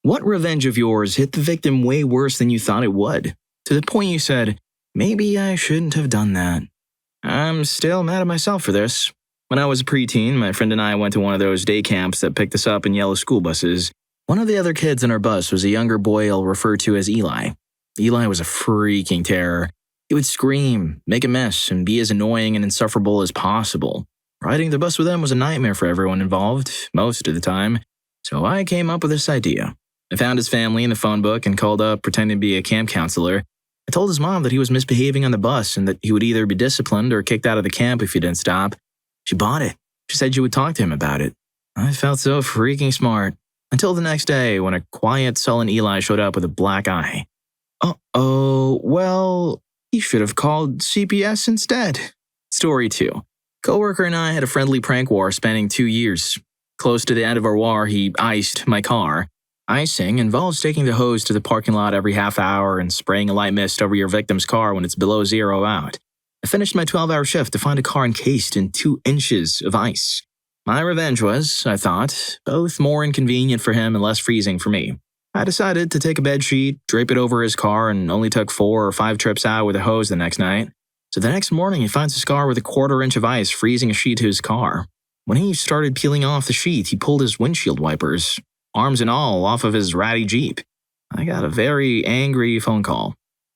What revenge of yours hit the victim way worse than you thought it would? To the point you said, maybe I shouldn't have done that. I'm still mad at myself for this. When I was a preteen, my friend and I went to one of those day camps that picked us up in yellow school buses. One of the other kids in our bus was a younger boy I'll refer to as Eli. Eli was a freaking terror. He would scream, make a mess, and be as annoying and insufferable as possible. Riding the bus with him was a nightmare for everyone involved, most of the time. So I came up with this idea. I found his family in the phone book and called up pretending to be a camp counselor. I told his mom that he was misbehaving on the bus and that he would either be disciplined or kicked out of the camp if he didn't stop. She bought it. She said she would talk to him about it. I felt so freaking smart. Until the next day when a quiet, sullen Eli showed up with a black eye. Uh-oh, well, he should have called CPS instead. Story 2. Coworker and I had a friendly prank war spanning 2 years. Close to the end of our war, he iced my car. Icing involves taking the hose to the parking lot every half hour and spraying a light mist over your victim's car when it's below zero out. I finished my 12-hour shift to find a car encased in 2 inches of ice. My revenge was, I thought, both more inconvenient for him and less freezing for me. I decided to take a bedsheet, drape it over his car, and only took 4 or 5 trips out with a hose the next night. So the next morning, he finds his car with a 1/4 inch of ice freezing a sheet to his car. When he started peeling off the sheet, he pulled his windshield wipers, arms and all, off of his ratty Jeep. I got a very angry phone call.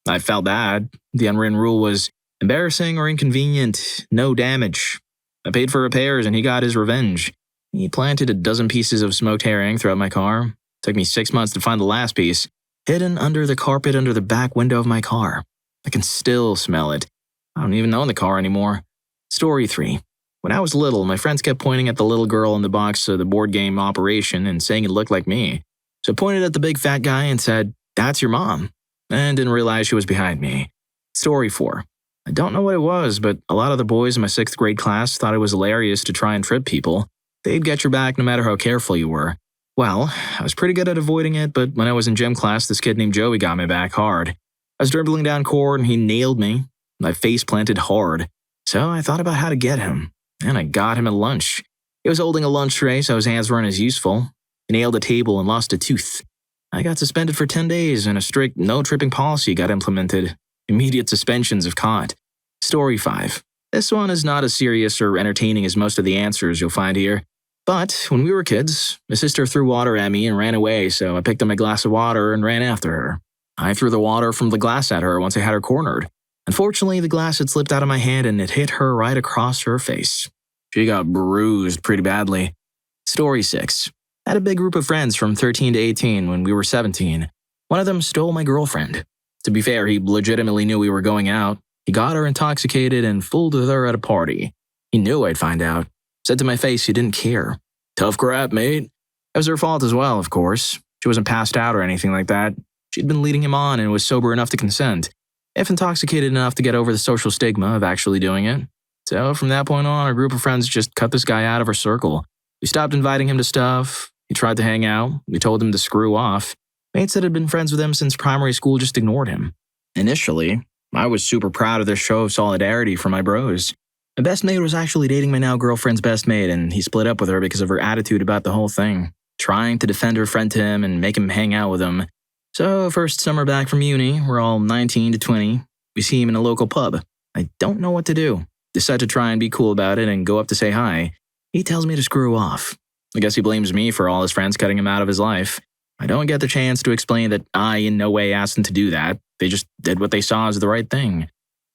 I felt bad. The unwritten rule was embarrassing or inconvenient, no damage. I paid for repairs and he got his revenge. He planted a dozen pieces of smoked herring throughout my car. It took me 6 months to find the last piece, hidden under the carpet under the back window of my car. I can still smell it. I don't even own the car anymore. Story 3. When I was little, my friends kept pointing at the little girl in the box of the board game Operation and saying it looked like me. So I pointed at the big fat guy and said, "That's your mom," and didn't realize she was behind me. Story 4. I don't know what it was, but a lot of the boys in my 6th grade class thought it was hilarious to try and trip people. They'd get your back no matter how careful you were. Well, I was pretty good at avoiding it, but when I was in gym class, this kid named Joey got my back hard. I was dribbling down court and he nailed me. My face planted hard. So I thought about how to get him. And I got him at lunch. He was holding a lunch tray, so his hands weren't as useful. He nailed a table and lost a tooth. I got suspended for 10 days and a strict no-tripping policy got implemented. Immediate suspensions if caught. Story 5. This one is not as serious or entertaining as most of the answers you'll find here. But when we were kids, my sister threw water at me and ran away, so I picked up my glass of water and ran after her. I threw the water from the glass at her once I had her cornered. Unfortunately, the glass had slipped out of my hand and it hit her right across her face. She got bruised pretty badly. Story 6. I had a big group of friends from 13 to 18 when we were 17. One of them stole my girlfriend. To be fair, he legitimately knew we were going out. He got her intoxicated and fooled with her at a party. He knew I'd find out. Said to my face he didn't care. Tough crap, mate. It was her fault as well, of course. She wasn't passed out or anything like that. She'd been leading him on and was sober enough to consent, if intoxicated enough to get over the social stigma of actually doing it. So from that point on, our group of friends just cut this guy out of our circle. We stopped inviting him to stuff. He tried to hang out. We told him to screw off. Mates that had been friends with him since primary school just ignored him. Initially, I was super proud of this show of solidarity for my bros. My best mate was actually dating my now girlfriend's best mate, and he split up with her because of her attitude about the whole thing, trying to defend her friend to him and make him hang out with him. So, first summer back from uni, we're all 19 to 20. We see him in a local pub. I don't know what to do. Decide to try and be cool about it and go up to say hi. He tells me to screw off. I guess he blames me for all his friends cutting him out of his life. I don't get the chance to explain that I in no way asked them to do that. They just did what they saw as the right thing.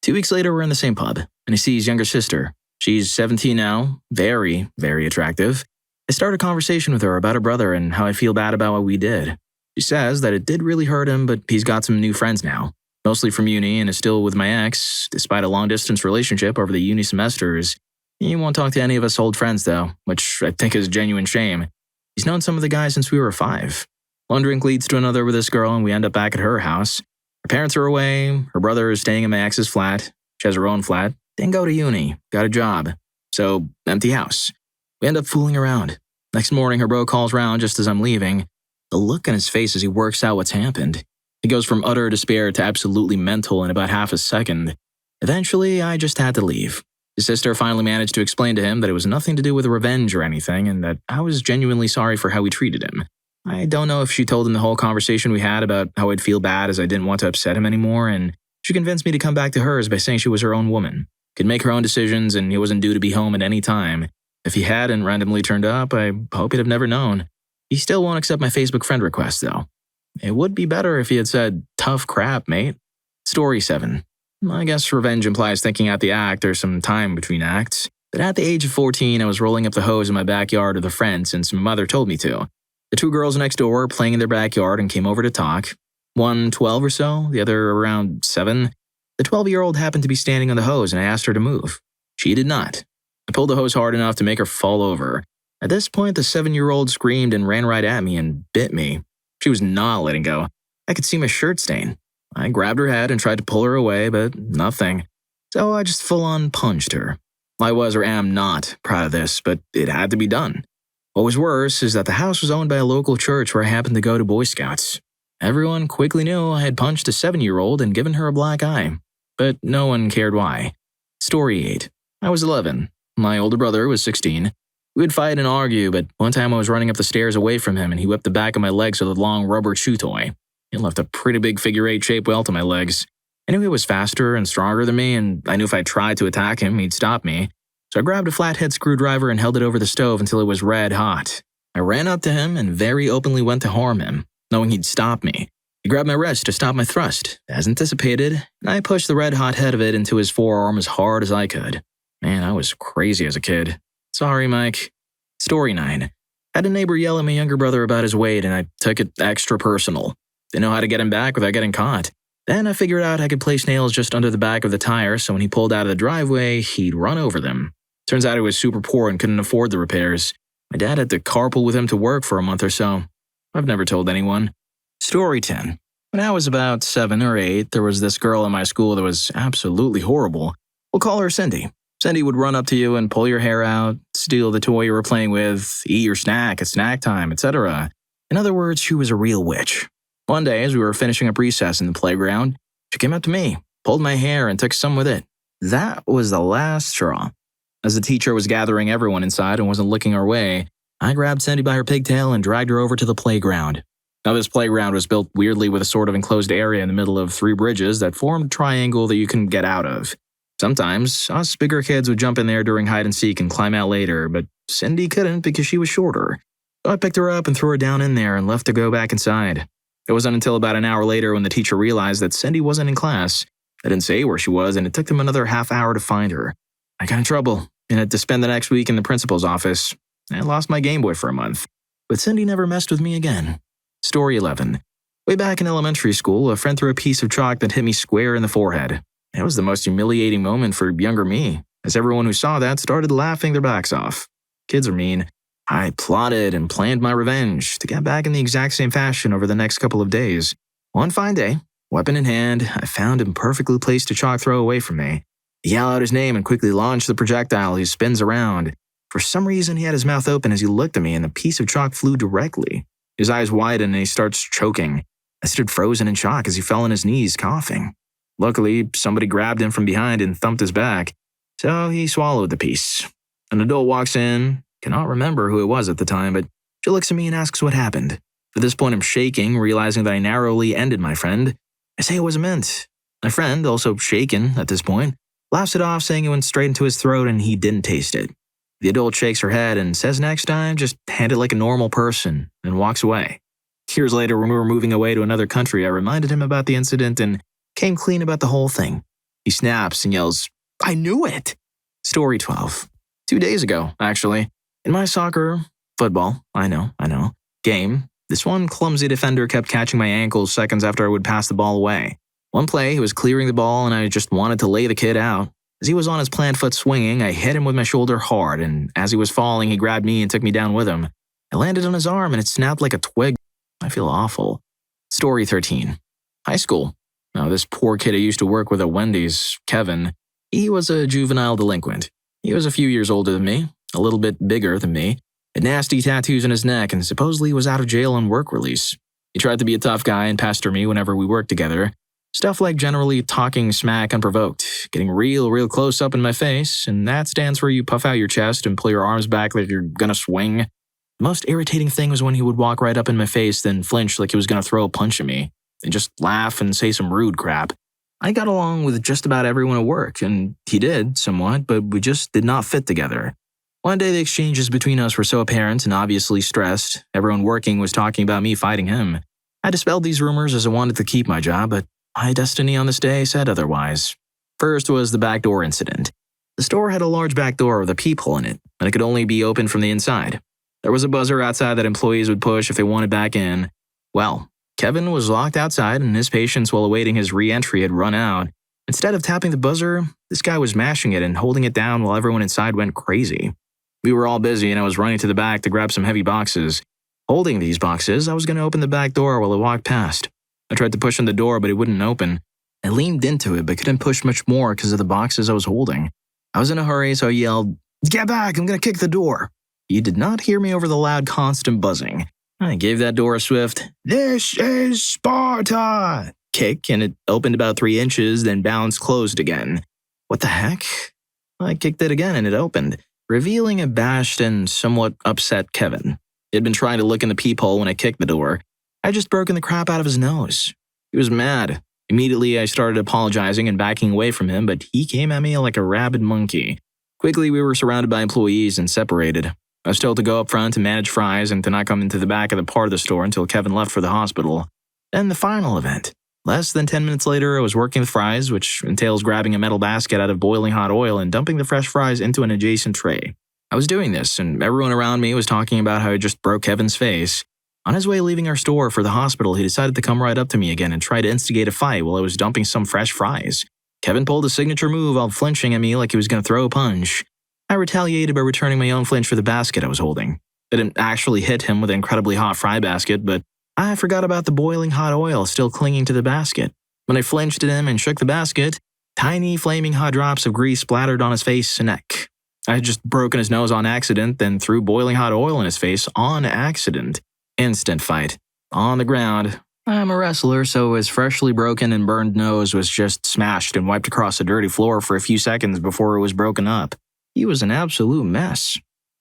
2 weeks later, we're in the same pub, and I see his younger sister. She's 17 now, very, very attractive. I start a conversation with her about her brother and how I feel bad about what we did. She says that it did really hurt him, but he's got some new friends now, mostly from uni and is still with my ex, despite a long-distance relationship over the uni semesters. He won't talk to any of us old friends, though, which I think is a genuine shame. He's known some of the guys since we were 5. One drink leads to another with this girl, and we end up back at her house. Her parents are away, her brother is staying in my ex's flat. She has her own flat. Didn't go to uni, got a job. So, empty house. We end up fooling around. Next morning, her bro calls round just as I'm leaving. The look on his face as he works out what's happened. He goes from utter despair to absolutely mental in about half a second. Eventually, I just had to leave. His sister finally managed to explain to him that it was nothing to do with revenge or anything and that I was genuinely sorry for how he treated him. I don't know if she told him the whole conversation we had about how I'd feel bad as I didn't want to upset him anymore, and she convinced me to come back to hers by saying she was her own woman, could make her own decisions, and he wasn't due to be home at any time. If he hadn't randomly turned up, I hope he'd have never known. He still won't accept my Facebook friend request, though. It would be better if he had said, "Tough crap, mate." Story 7. I guess revenge implies thinking out the act or some time between acts. But at the age of 14, I was rolling up the hose in my backyard with a friend since my mother told me to. The two girls next door were playing in their backyard and came over to talk. One 12 or so, the other around 7. The 12-year-old happened to be standing on the hose and I asked her to move. She did not. I pulled the hose hard enough to make her fall over. At this point, the 7-year-old screamed and ran right at me and bit me. She was not letting go. I could see my shirt stain. I grabbed her head and tried to pull her away, but nothing. So I just full-on punched her. I was or am not proud of this, but it had to be done. What was worse is that the house was owned by a local church where I happened to go to Boy Scouts. Everyone quickly knew I had punched a 7-year-old and given her a black eye, but no one cared why. Story 8. I was 11. My older brother was 16. We would fight and argue, but one time I was running up the stairs away from him and he whipped the back of my legs with a long rubber chew toy. It left a pretty big figure-8 shape welt on my legs. I knew he was faster and stronger than me, and I knew if I tried to attack him, he'd stop me. So I grabbed a flathead screwdriver and held it over the stove until it was red hot. I ran up to him and very openly went to harm him, knowing he'd stop me. He grabbed my wrist to stop my thrust. As anticipated, I pushed the red-hot head of it into his forearm as hard as I could. Man, I was crazy as a kid. Sorry, Mike. Story 9. I had a neighbor yell at my younger brother about his weight, and I took it extra personal. Didn't know how to get him back without getting caught. Then I figured out I could place nails just under the back of the tire, so when he pulled out of the driveway, he'd run over them. Turns out he was super poor and couldn't afford the repairs. My dad had to carpool with him to work for a month or so. I've never told anyone. Story 10. When I was about 7 or 8, there was this girl in my school that was absolutely horrible. We'll call her Cindy. Cindy would run up to you and pull your hair out, steal the toy you were playing with, eat your snack at snack time, etc. In other words, she was a real witch. One day, as we were finishing up recess in the playground, she came up to me, pulled my hair, and took some with it. That was the last straw. As the teacher was gathering everyone inside and wasn't looking our way, I grabbed Cindy by her pigtail and dragged her over to the playground. Now, this playground was built weirdly with a sort of enclosed area in the middle of 3 bridges that formed a triangle that you couldn't get out of. Sometimes, us bigger kids would jump in there during hide and seek and climb out later, but Cindy couldn't because she was shorter. So I picked her up and threw her down in there and left to go back inside. It wasn't until about an hour later when the teacher realized that Cindy wasn't in class. I didn't say where she was, and it took them another half hour to find her. I got in trouble and had to spend the next week in the principal's office. I lost my Game Boy for a month. But Cindy never messed with me again. Story 11. Way back in elementary school, a friend threw a piece of chalk that hit me square in the forehead. It was the most humiliating moment for younger me, as everyone who saw that started laughing their backs off. Kids are mean. I plotted and planned my revenge to get back in the exact same fashion over the next couple of days. One fine day, weapon in hand, I found him perfectly placed to chalk throw away from me. I yell out his name and quickly launch the projectile. He spins around. For some reason, he had his mouth open as he looked at me, and the piece of chalk flew directly. His eyes widened and he starts choking. I stood frozen in shock as he fell on his knees, coughing. Luckily, somebody grabbed him from behind and thumped his back, so he swallowed the piece. An adult walks in, cannot remember who it was at the time, but she looks at me and asks what happened. At this point, I'm shaking, realizing that I narrowly ended my friend. I say it wasn't meant. My friend, also shaken at this point, laughs it off, saying it went straight into his throat and he didn't taste it. The adult shakes her head and says next time, just hand it like a normal person, and walks away. Years later, when we were moving away to another country, I reminded him about the incident and came clean about the whole thing. He snaps and yells, "I knew it!" Story 12. 2 days ago, actually. In my football, I know, game, this one clumsy defender kept catching my ankles seconds after I would pass the ball away. One play, he was clearing the ball and I just wanted to lay the kid out. As he was on his plant foot swinging, I hit him with my shoulder hard, and as he was falling, he grabbed me and took me down with him. I landed on his arm and it snapped like a twig. I feel awful. Story 13. High school. Now, this poor kid I used to work with at Wendy's, Kevin, he was a juvenile delinquent. He was a few years older than me, a little bit bigger than me, had nasty tattoos on his neck, and supposedly was out of jail on work release. He tried to be a tough guy and pester me whenever we worked together. Stuff like generally talking smack unprovoked, getting real close up in my face, and that stands where you puff out your chest and pull your arms back like you're gonna swing. The most irritating thing was when he would walk right up in my face, then flinch like he was going to throw a punch at me, and just laugh and say some rude crap. I got along with just about everyone at work, and he did, somewhat, but we just did not fit together. One day the exchanges between us were so apparent and obviously stressed, everyone working was talking about me fighting him. I dispelled these rumors as I wanted to keep my job, but my destiny on this day said otherwise. First was the back door incident. The store had a large back door with a peephole in it, and it could only be opened from the inside. There was a buzzer outside that employees would push if they wanted back in. Well, Kevin was locked outside and his patience while awaiting his re-entry had run out. Instead of tapping the buzzer, this guy was mashing it and holding it down while everyone inside went crazy. We were all busy and I was running to the back to grab some heavy boxes. Holding these boxes, I was going to open the back door while it walked past. I tried to push on the door, but it wouldn't open. I leaned into it, but couldn't push much more because of the boxes I was holding. I was in a hurry, so I yelled, "Get back, I'm going to kick the door." He did not hear me over the loud, constant buzzing. I gave that door a swift, "This is Sparta!" kick, and it opened about 3 inches, then bounced closed again. What the heck? I kicked it again, and it opened, revealing a bashed and somewhat upset Kevin. He had been trying to look in the peephole when I kicked the door. I had just broken the crap out of his nose. He was mad. Immediately, I started apologizing and backing away from him, but he came at me like a rabid monkey. Quickly, we were surrounded by employees and separated. I was told to go up front and manage fries and to not come into the back of the part of the store until Kevin left for the hospital. Then the final event. Less than 10 minutes later, I was working the fries, which entails grabbing a metal basket out of boiling hot oil and dumping the fresh fries into an adjacent tray. I was doing this, and everyone around me was talking about how I just broke Kevin's face. On his way leaving our store for the hospital, he decided to come right up to me again and try to instigate a fight while I was dumping some fresh fries. Kevin pulled a signature move while flinching at me like he was going to throw a punch. I retaliated by returning my own flinch for the basket I was holding. I didn't actually hit him with an incredibly hot fry basket, but I forgot about the boiling hot oil still clinging to the basket. When I flinched at him and shook the basket, tiny flaming hot drops of grease splattered on his face and neck. I had just broken his nose on accident, then threw boiling hot oil in his face on accident. Instant fight. On the ground. I'm a wrestler, so his freshly broken and burned nose was just smashed and wiped across the dirty floor for a few seconds before it was broken up. He was an absolute mess.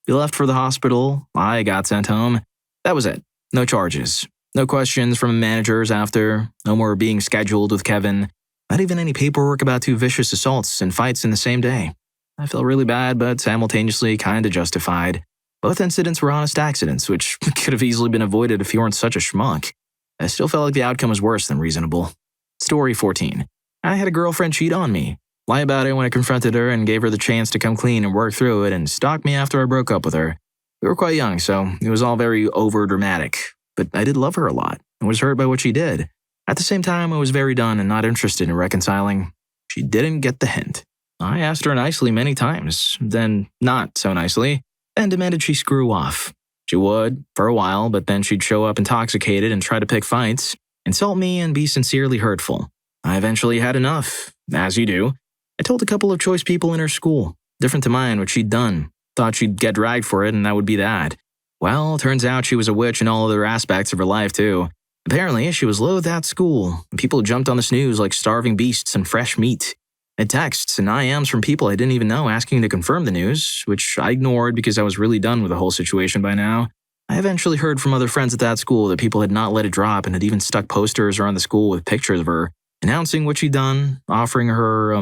He left for the hospital. I got sent home. That was it. No charges. No questions from managers after. No more being scheduled with Kevin. Not even any paperwork about 2 vicious assaults and fights in the same day. I felt really bad, but simultaneously kinda justified. Both incidents were honest accidents, which could have easily been avoided if you weren't such a schmuck. I still felt like the outcome was worse than reasonable. Story 14. I had a girlfriend cheat on me. Lie about it when I confronted her and gave her the chance to come clean and work through it and stalk me after I broke up with her. We were quite young, so it was all very over-dramatic. But I did love her a lot and was hurt by what she did. At the same time, I was very done and not interested in reconciling. She didn't get the hint. I asked her nicely many times, then not so nicely, and demanded she screw off. She would, for a while, but then she'd show up intoxicated and try to pick fights, insult me, and be sincerely hurtful. I eventually had enough, as you do. I told a couple of choice people in her school, different to mine, what she'd done. Thought she'd get dragged for it, and that would be that. Well, turns out she was a witch in all other aspects of her life, too. Apparently, she was loathed at school, and people jumped on the snooze like starving beasts and fresh meat. I had texts and IMs from people I didn't even know asking to confirm the news, which I ignored because I was really done with the whole situation by now. I eventually heard from other friends at that school that people had not let it drop and had even stuck posters around the school with pictures of her, announcing what she'd done, offering her,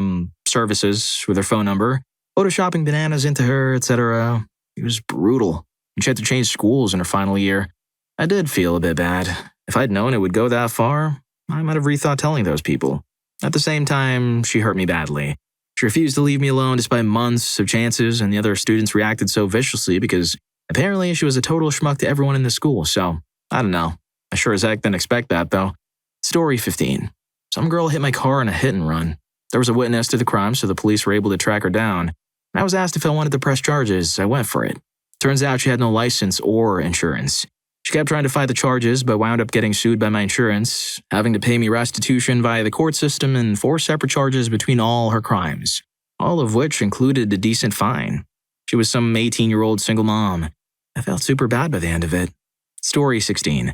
services with her phone number, photoshopping bananas into her, etc. It was brutal. And she had to change schools in her final year. I did feel a bit bad. If I'd known it would go that far, I might have rethought telling those people. At the same time, she hurt me badly. She refused to leave me alone despite months of chances, and the other students reacted so viciously because apparently she was a total schmuck to everyone in the school, so I don't know. I sure as heck didn't expect that, though. Story 15. Some girl hit my car in a hit and run. There was a witness to the crime, so the police were able to track her down. I was asked if I wanted to press charges. I went for it. Turns out she had no license or insurance. She kept trying to fight the charges, but wound up getting sued by my insurance, having to pay me restitution via the court system and 4 separate charges between all her crimes, all of which included a decent fine. She was some 18-year-old single mom. I felt super bad by the end of it. Story 16.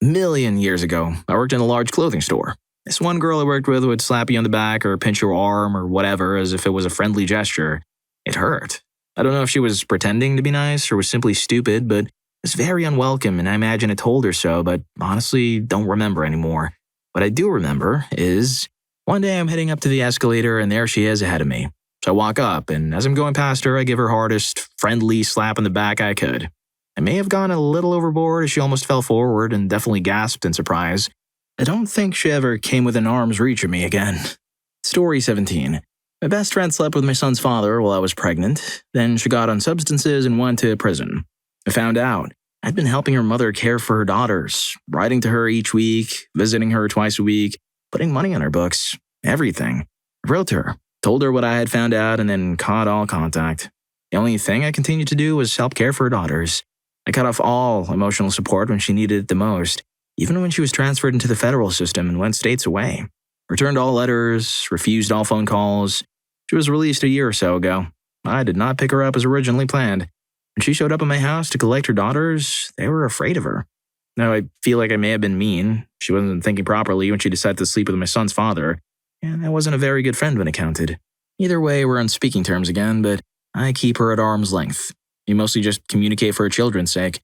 Million years ago, I worked in a large clothing store. This one girl I worked with would slap you on the back or pinch your arm or whatever as if it was a friendly gesture. It hurt. I don't know if she was pretending to be nice or was simply stupid, but was very unwelcome, and I imagine I told her so, but honestly don't remember anymore. What I do remember is one day I'm heading up to the escalator and there she is ahead of me. So I walk up, and as I'm going past her, I give her hardest, friendly slap on the back I could. I may have gone a little overboard as she almost fell forward and definitely gasped in surprise. I don't think she ever came within arm's reach of me again. Story 17. My best friend slept with my son's father while I was pregnant. Then she got on substances and went to prison. I found out. I'd been helping her mother care for her daughters, writing to her each week, visiting her twice a week, putting money on her books, everything. I wrote to her, told her what I had found out, and then cut all contact. The only thing I continued to do was help care for her daughters. I cut off all emotional support when she needed it the most, even when she was transferred into the federal system and went states away. Returned all letters, refused all phone calls. She was released a year or so ago. I did not pick her up as originally planned. When she showed up at my house to collect her daughters, they were afraid of her. Now, I feel like I may have been mean. She wasn't thinking properly when she decided to sleep with my son's father, and I wasn't a very good friend when it counted. Either way, we're on speaking terms again, but I keep her at arm's length. We mostly just communicate for her children's sake.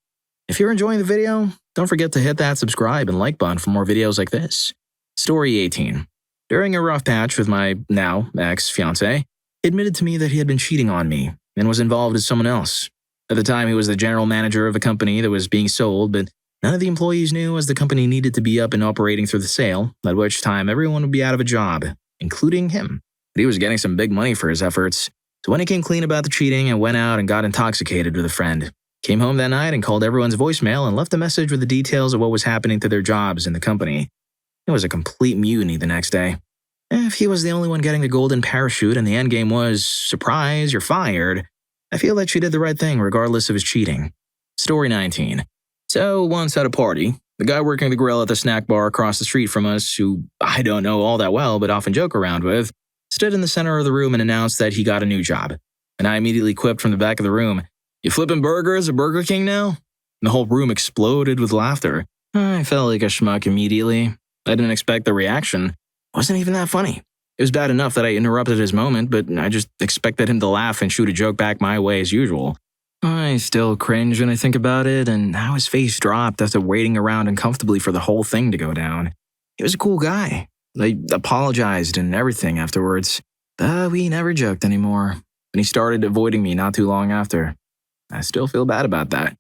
If you're enjoying the video, don't forget to hit that subscribe and like button for more videos like this. Story 18. During a rough patch with my now ex-fiancé, he admitted to me that he had been cheating on me and was involved with someone else. At the time, he was the general manager of a company that was being sold, but none of the employees knew as the company needed to be up and operating through the sale, at which time everyone would be out of a job, including him. But he was getting some big money for his efforts. So when he came clean about the cheating, I went out and got intoxicated with a friend. Came home that night and called everyone's voicemail and left a message with the details of what was happening to their jobs in the company. It was a complete mutiny the next day. If he was the only one getting the golden parachute and the endgame was, surprise, you're fired, I feel that she did the right thing regardless of his cheating. Story 19. So once at a party, the guy working the grill at the snack bar across the street from us, who I don't know all that well but often joke around with, stood in the center of the room and announced that he got a new job. And I immediately quipped from the back of the room, "You flipping burgers at Burger King now?" And the whole room exploded with laughter. I felt like a schmuck immediately. I didn't expect the reaction. It wasn't even that funny. It was bad enough that I interrupted his moment, but I just expected him to laugh and shoot a joke back my way as usual. I still cringe when I think about it, and how his face dropped after waiting around uncomfortably for the whole thing to go down. He was a cool guy. I apologized and everything afterwards, but we never joked anymore, and he started avoiding me not too long after. I still feel bad about that.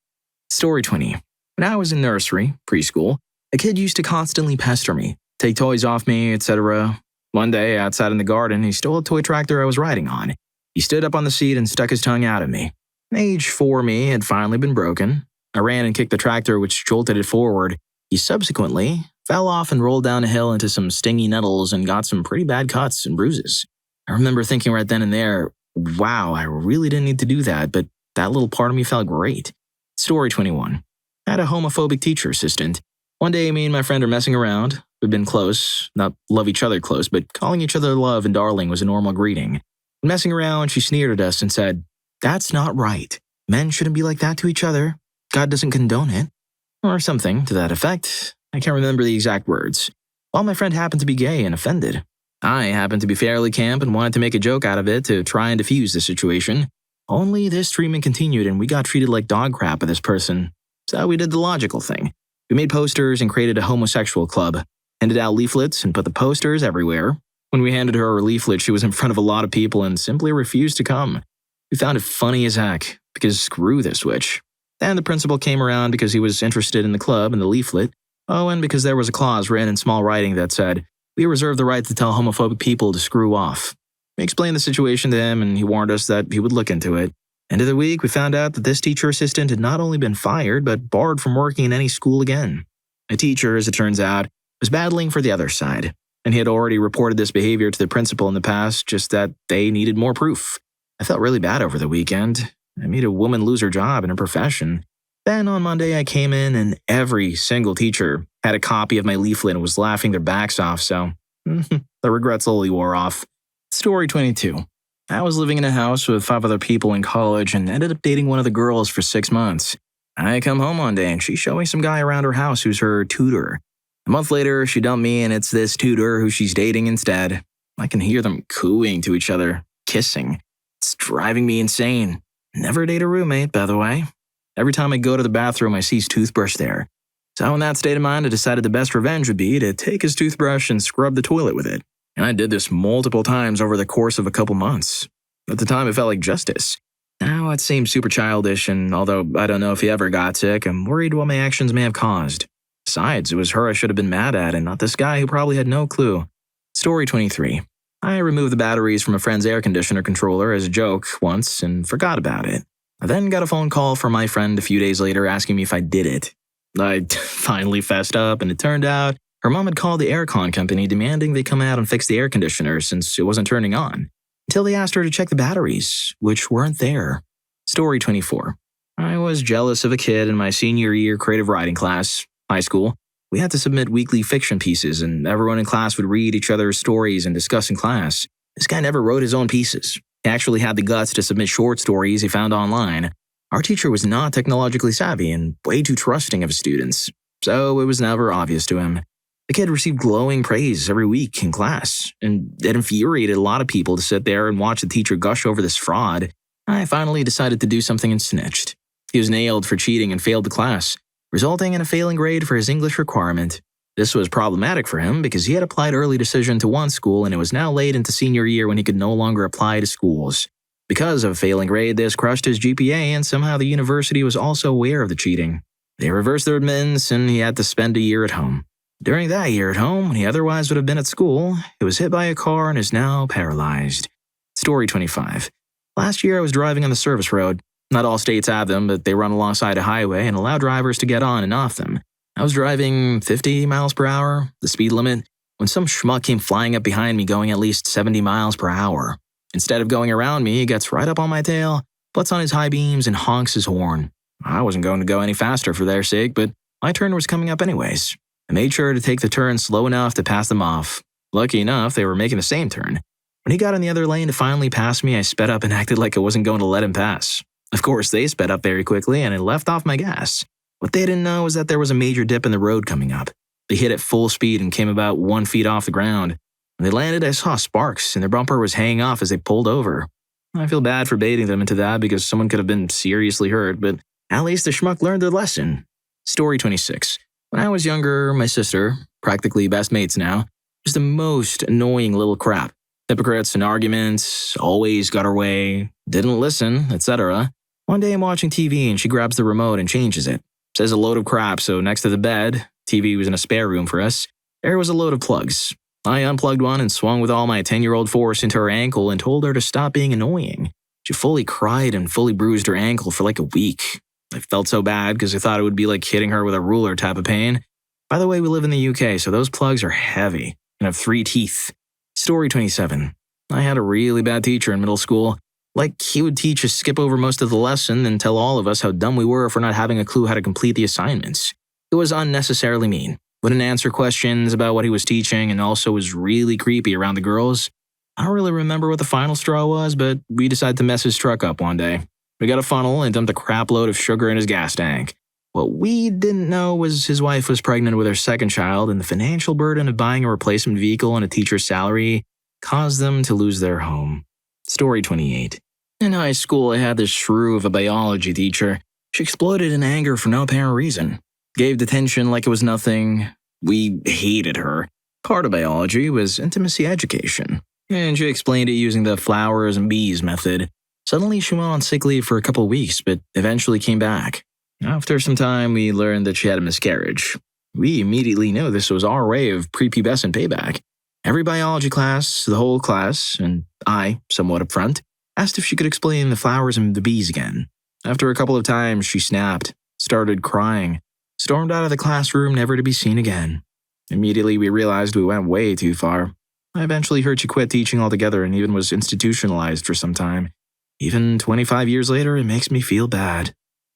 Story 20. When I was in nursery, preschool, a kid used to constantly pester me, take toys off me, etc. One day, outside in the garden, he stole a toy tractor I was riding on. He stood up on the seat and stuck his tongue out at me. Age 4 me had finally been broken. I ran and kicked the tractor, which jolted it forward. He subsequently fell off and rolled down a hill into some stingy nettles and got some pretty bad cuts and bruises. I remember thinking right then and there, wow, I really didn't need to do that, but that little part of me felt great. Story 21. I had a homophobic teacher assistant. One day, me and my friend are messing around. We've been close, not love each other close, but calling each other love and darling was a normal greeting. Messing around, she sneered at us and said, "That's not right. Men shouldn't be like that to each other. God doesn't condone it." Or something to that effect. I can't remember the exact words. While my friend happened to be gay and offended. I happened to be fairly camp and wanted to make a joke out of it to try and defuse the situation. Only this treatment continued and we got treated like dog crap by this person. So we did the logical thing. We made posters and created a homosexual club. Handed out leaflets and put the posters everywhere. When we handed her a leaflet, she was in front of a lot of people and simply refused to come. We found it funny as heck, because screw this witch. Then the principal came around because he was interested in the club and the leaflet. Oh, and because there was a clause written in small writing that said, "We reserve the right to tell homophobic people to screw off." We explained the situation to him and he warned us that he would look into it. End of the week, we found out that this teacher assistant had not only been fired, but barred from working in any school again. A teacher, as it turns out, was battling for the other side, and he had already reported this behavior to the principal in the past, just that they needed more proof. I felt really bad over the weekend. I made a woman lose her job in her profession. Then on Monday I came in and every single teacher had a copy of my leaflet and was laughing their backs off, so the regret slowly wore off. Story 22. I was living in a house with 5 other people in college and ended up dating one of the girls for 6 months. I come home one day and she's showing some guy around her house who's her tutor. A month later, she dumped me and it's this tutor who she's dating instead. I can hear them cooing to each other, kissing. It's driving me insane. Never date a roommate, by the way. Every time I go to the bathroom, I see his toothbrush there. So in that state of mind, I decided the best revenge would be to take his toothbrush and scrub the toilet with it. And I did this multiple times over the course of a couple months. At the time, it felt like justice. Now it seems super childish, and although I don't know if he ever got sick, I'm worried what my actions may have caused. Besides, it was her I should have been mad at, and not this guy who probably had no clue. Story 23. I removed the batteries from a friend's air conditioner controller as a joke once and forgot about it. I then got a phone call from my friend a few days later asking me if I did it. I finally fessed up, and it turned out her mom had called the aircon company demanding they come out and fix the air conditioner since it wasn't turning on, until they asked her to check the batteries, which weren't there. Story 24. I was jealous of a kid in my senior year creative writing class, high school. We had to submit weekly fiction pieces, and everyone in class would read each other's stories and discuss in class. This guy never wrote his own pieces. He actually had the guts to submit short stories he found online. Our teacher was not technologically savvy and way too trusting of his students, so it was never obvious to him. The kid received glowing praise every week in class, and it infuriated a lot of people to sit there and watch the teacher gush over this fraud. I finally decided to do something and snitched. He was nailed for cheating and failed the class, resulting in a failing grade for his English requirement. This was problematic for him because he had applied early decision to one school and it was now late into senior year when he could no longer apply to schools. Because of a failing grade, this crushed his GPA, and somehow the university was also aware of the cheating. They reversed their admittance and he had to spend a year at home. During that year at home, when he otherwise would have been at school, he was hit by a car and is now paralyzed. Story 25. Last year I was driving on the service road. Not all states have them, but they run alongside a highway and allow drivers to get on and off them. I was driving 50 miles per hour, the speed limit, when some schmuck came flying up behind me going at least 70 miles per hour. Instead of going around me, he gets right up on my tail, puts on his high beams, and honks his horn. I wasn't going to go any faster for their sake, but my turn was coming up anyways. I made sure to take the turn slow enough to pass them off. Lucky enough, they were making the same turn. When he got in the other lane to finally pass me, I sped up and acted like I wasn't going to let him pass. Of course, they sped up very quickly and I left off my gas. What they didn't know was that there was a major dip in the road coming up. They hit at full speed and came about 1 foot off the ground. When they landed, I saw sparks and their bumper was hanging off as they pulled over. I feel bad for baiting them into that because someone could have been seriously hurt, but at least the schmuck learned their lesson. Story 26. When I was younger, my sister, practically best mates now, was the most annoying little crap. Hypocrites in arguments, always got her way, didn't listen, etc. One day I'm watching TV and she grabs the remote and changes it. Says a load of crap, so next to the bed, TV was in a spare room for us, there was a load of plugs. I unplugged one and swung with all my 10-year-old force into her ankle and told her to stop being annoying. She fully cried and fully bruised her ankle for like a week. I felt so bad because I thought it would be like hitting her with a ruler type of pain. By the way, we live in the UK, so those plugs are heavy and have 3 teeth. Story 27. I had a really bad teacher in middle school. Like, he would teach us skip over most of the lesson and tell all of us how dumb we were for not having a clue how to complete the assignments. It was unnecessarily mean. Wouldn't answer questions about what he was teaching and also was really creepy around the girls. I don't really remember what the final straw was, but we decided to mess his truck up one day. We got a funnel and dumped a crap load of sugar in his gas tank. What we didn't know was his wife was pregnant with her second child, and the financial burden of buying a replacement vehicle and a teacher's salary caused them to lose their home. Story 28. In high school, I had this shrew of a biology teacher. She exploded in anger for no apparent reason. Gave detention like it was nothing. We hated her. Part of biology was intimacy education, and she explained it using the flowers and bees method. Suddenly, she went on sick leave for a couple weeks, but eventually came back. After some time, we learned that she had a miscarriage. We immediately knew this was our way of prepubescent payback. Every biology class, the whole class, and I, somewhat upfront, asked if she could explain the flowers and the bees again. After a couple of times, she snapped, started crying, stormed out of the classroom never to be seen again. Immediately, we realized we went way too far. I eventually heard she quit teaching altogether and even was institutionalized for some time. Even 25 years later, it makes me feel bad.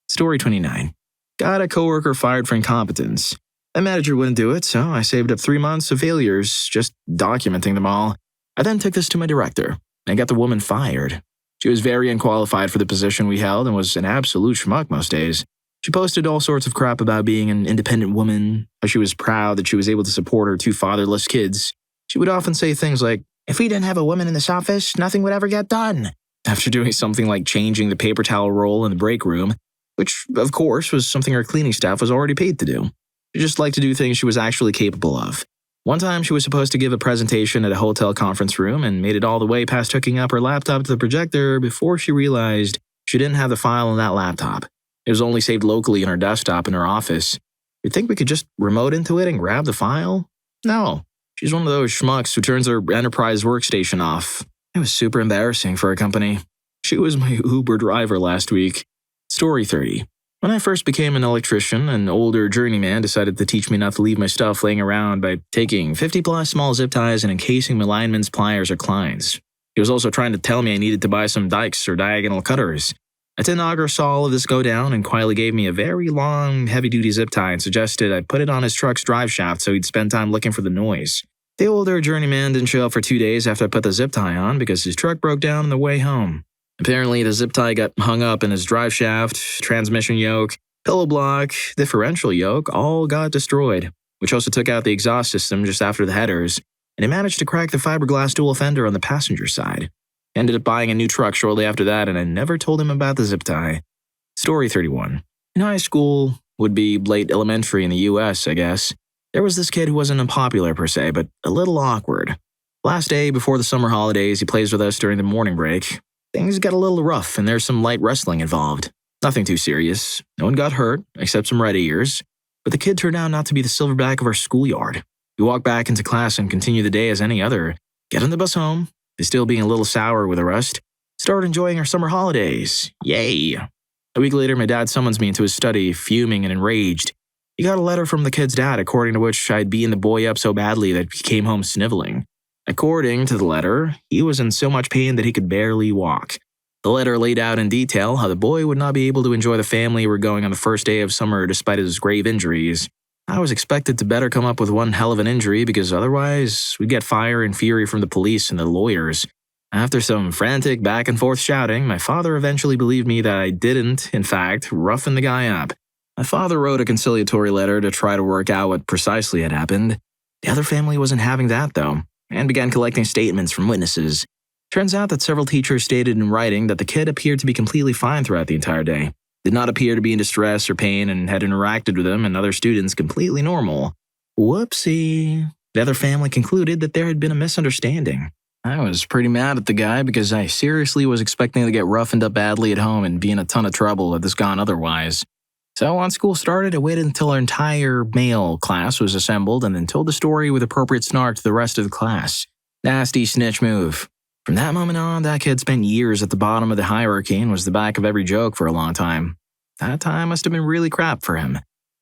Story 29. Got a coworker fired for incompetence. A manager wouldn't do it, so I saved up 3 months of failures, just documenting them all. I then took this to my director and got the woman fired. She was very unqualified for the position we held and was an absolute schmuck most days. She posted all sorts of crap about being an independent woman, how she was proud that she was able to support her 2 fatherless kids. She would often say things like, "If we didn't have a woman in this office, nothing would ever get done." After doing something like changing the paper towel roll in the break room, which, of course, was something her cleaning staff was already paid to do. She just liked to do things she was actually capable of. One time, she was supposed to give a presentation at a hotel conference room and made it all the way past hooking up her laptop to the projector before she realized she didn't have the file on that laptop. It was only saved locally on her desktop in her office. You'd think we could just remote into it and grab the file? No. She's one of those schmucks who turns her enterprise workstation off. It was super embarrassing for her company. She was my Uber driver last week. Story 30. When I first became an electrician, an older journeyman decided to teach me not to leave my stuff laying around by taking 50-plus small zip ties and encasing my lineman's pliers or clines. He was also trying to tell me I needed to buy some dikes or diagonal cutters. A tin auger saw all of this go down and quietly gave me a very long, heavy-duty zip tie and suggested I put it on his truck's drive shaft so he'd spend time looking for the noise. The older journeyman didn't show up for 2 days after I put the zip tie on because his truck broke down on the way home. Apparently, the zip tie got hung up in his drive shaft, transmission yoke, pillow block, differential yoke, all got destroyed, which also took out the exhaust system just after the headers, and he managed to crack the fiberglass dual fender on the passenger side. Ended up buying a new truck shortly after that, and I never told him about the zip tie. Story 31. In high school, would be late elementary in the US, I guess, there was this kid who wasn't unpopular per se, but a little awkward. Last day before the summer holidays, he plays with us during the morning break. Things got a little rough, and there's some light wrestling involved. Nothing too serious. No one got hurt, except some red ears. But the kid turned out not to be the silverback of our schoolyard. We walked back into class and continued the day as any other. Get on the bus home. They still being a little sour with the rust. Start enjoying our summer holidays. Yay. A week later, my dad summons me into his study, fuming and enraged. He got a letter from the kid's dad, according to which I'd beaten the boy up so badly that he came home sniveling. According to the letter, he was in so much pain that he could barely walk. The letter laid out in detail how the boy would not be able to enjoy the family we're going on the first day of summer despite his grave injuries. I was expected to better come up with one hell of an injury because otherwise we'd get fire and fury from the police and the lawyers. After some frantic back and forth shouting, my father eventually believed me that I didn't, in fact, roughen the guy up. My father wrote a conciliatory letter to try to work out what precisely had happened. The other family wasn't having that, though, and began collecting statements from witnesses. Turns out that several teachers stated in writing that the kid appeared to be completely fine throughout the entire day, did not appear to be in distress or pain, and had interacted with him and other students completely normal. Whoopsie. The other family concluded that there had been a misunderstanding. I was pretty mad at the guy because I seriously was expecting to get roughened up badly at home and be in a ton of trouble had this gone otherwise. So once school started, I waited until our entire male class was assembled and then told the story with appropriate snark to the rest of the class. Nasty snitch move. From that moment on, that kid spent years at the bottom of the hierarchy and was the back of every joke for a long time. That time must have been really crap for him.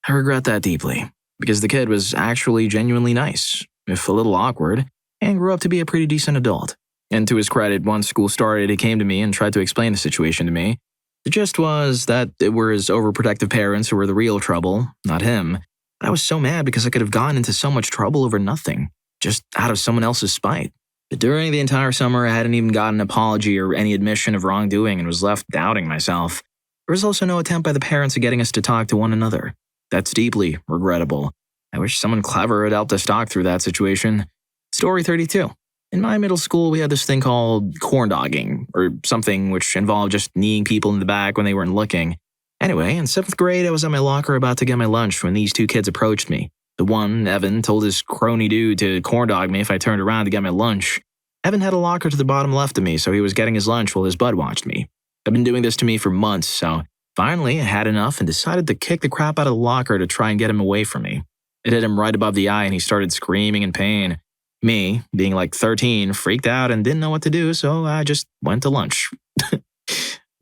I regret that deeply, because the kid was actually genuinely nice, if a little awkward, and grew up to be a pretty decent adult. And to his credit, once school started, he came to me and tried to explain the situation to me. The gist was that it were his overprotective parents who were the real trouble, not him. But I was so mad because I could have gone into so much trouble over nothing, just out of someone else's spite. But during the entire summer, I hadn't even gotten an apology or any admission of wrongdoing and was left doubting myself. There was also no attempt by the parents at getting us to talk to one another. That's deeply regrettable. I wish someone clever had helped us talk through that situation. Story 32. In my middle school, we had this thing called corn dogging, or something which involved just kneeing people in the back when they weren't looking. Anyway, in 7th grade, I was at my locker about to get my lunch when these two kids approached me. The one, Evan, told his crony dude to corn dog me if I turned around to get my lunch. Evan had a locker to the bottom left of me, so he was getting his lunch while his bud watched me. I've been doing this to me for months, so finally I had enough and decided to kick the crap out of the locker to try and get him away from me. It hit him right above the eye and he started screaming in pain. Me, being like 13, freaked out and didn't know what to do, so I just went to lunch.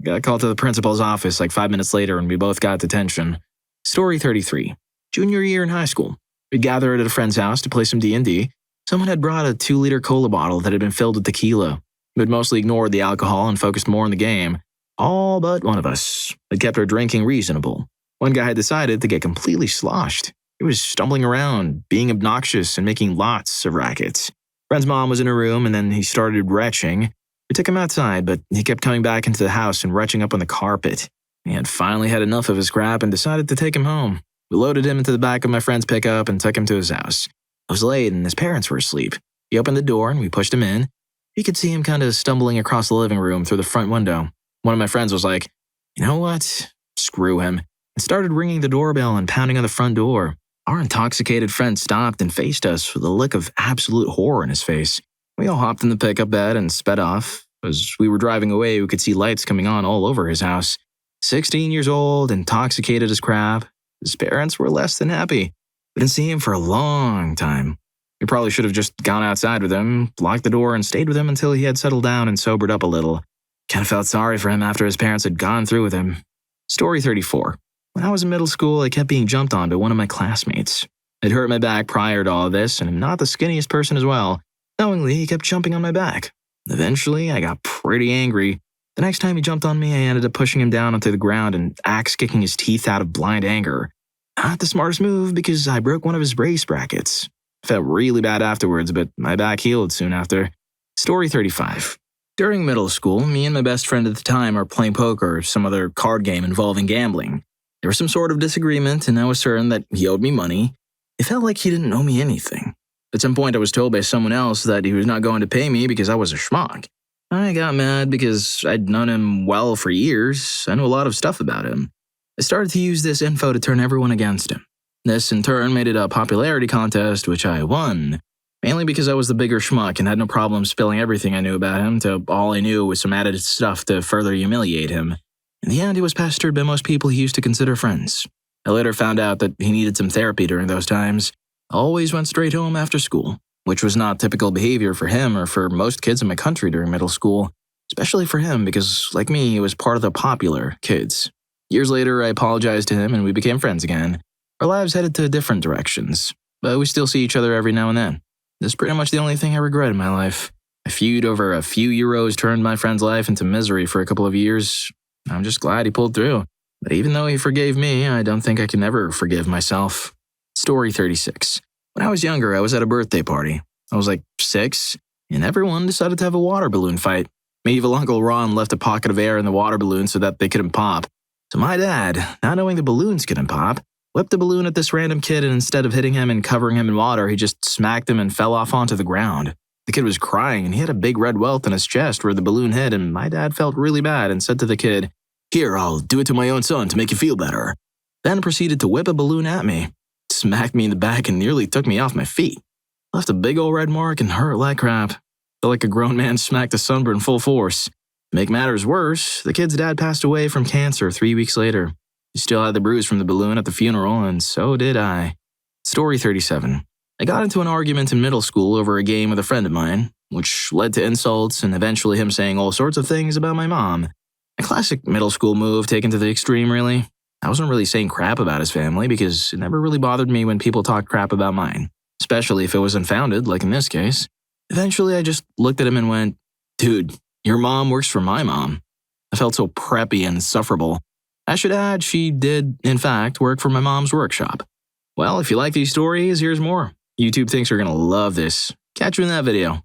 Got called to the principal's office like 5 minutes later and we both got detention. Story 33. Junior year in high school. We'd gathered at a friend's house to play some D&D. Someone had brought a 2-liter cola bottle that had been filled with tequila. We'd mostly ignored the alcohol and focused more on the game. All but one of us had kept our drinking reasonable. One guy had decided to get completely sloshed. He was stumbling around, being obnoxious, and making lots of rackets. Friend's mom was in her room, and then he started retching. We took him outside, but he kept coming back into the house and retching up on the carpet. He had finally had enough of his crap and decided to take him home. We loaded him into the back of my friend's pickup and took him to his house. It was late, and his parents were asleep. He opened the door, and we pushed him in. You could see him kind of stumbling across the living room through the front window. One of my friends was like, "You know what? Screw him. I started ringing the doorbell and pounding on the front door. Our intoxicated friend stopped and faced us with a look of absolute horror in his face. We all hopped in the pickup bed and sped off. As we were driving away, we could see lights coming on all over his house. 16 years old, intoxicated as crap. His parents were less than happy. We didn't see him for a long time. We probably should have just gone outside with him, locked the door, and stayed with him until he had settled down and sobered up a little. Kind of felt sorry for him after his parents had gone through with him. Story 34. When I was in middle school, I kept being jumped on by one of my classmates. I'd hurt my back prior to all this, and I'm not the skinniest person as well. Knowingly, he kept jumping on my back. Eventually, I got pretty angry. The next time he jumped on me, I ended up pushing him down onto the ground and axe-kicking his teeth out of blind anger. Not the smartest move because I broke one of his brace brackets. Felt really bad afterwards, but my back healed soon after. Story 35. During middle school, me and my best friend at the time are playing poker or some other card game involving gambling. There was some sort of disagreement, and I was certain that he owed me money. It felt like he didn't owe me anything. At some point, I was told by someone else that he was not going to pay me because I was a schmuck. I got mad because I'd known him well for years. I knew a lot of stuff about him. I started to use this info to turn everyone against him. This, in turn, made it a popularity contest, which I won. Mainly because I was the bigger schmuck and had no problem spilling everything I knew about him to all I knew with some added stuff to further humiliate him. In the end, he was pestered by most people he used to consider friends. I later found out that he needed some therapy during those times. I always went straight home after school, which was not typical behavior for him or for most kids in my country during middle school, especially for him because, like me, he was part of the popular kids. Years later, I apologized to him and we became friends again. Our lives headed to different directions, but we still see each other every now and then. This is pretty much the only thing I regret in my life. A feud over a few euros turned my friend's life into misery for a couple of years. I'm just glad he pulled through. But even though he forgave me, I don't think I can ever forgive myself. Story 36. When I was younger, I was at a birthday party. I was like 6, and everyone decided to have a water balloon fight. Medieval Uncle Ron left a pocket of air in the water balloon so that they couldn't pop. So my dad, not knowing the balloons couldn't pop, whipped the balloon at this random kid, and instead of hitting him and covering him in water, he just smacked him and fell off onto the ground. The kid was crying, and he had a big red welt on his chest where the balloon hit, and my dad felt really bad and said to the kid, "Here, I'll do it to my own son to make you feel better." Then proceeded to whip a balloon at me, smacked me in the back, and nearly took me off my feet. Left a big old red mark and hurt like crap. Felt like a grown man smacked a sunburn full force. To make matters worse, the kid's dad passed away from cancer 3 weeks later. He still had the bruise from the balloon at the funeral, and so did I. Story 37. I got into an argument in middle school over a game with a friend of mine, which led to insults and eventually him saying all sorts of things about my mom. A classic middle school move taken to the extreme, really. I wasn't really saying crap about his family because it never really bothered me when people talked crap about mine, especially if it was unfounded, like in this case. Eventually, I just looked at him and went, "Dude, your mom works for my mom." I felt so preppy and insufferable. I should add, she did, in fact, work for my mom's workshop. Well, if you like these stories, here's more. YouTube thinks you're going to love this. Catch you in that video.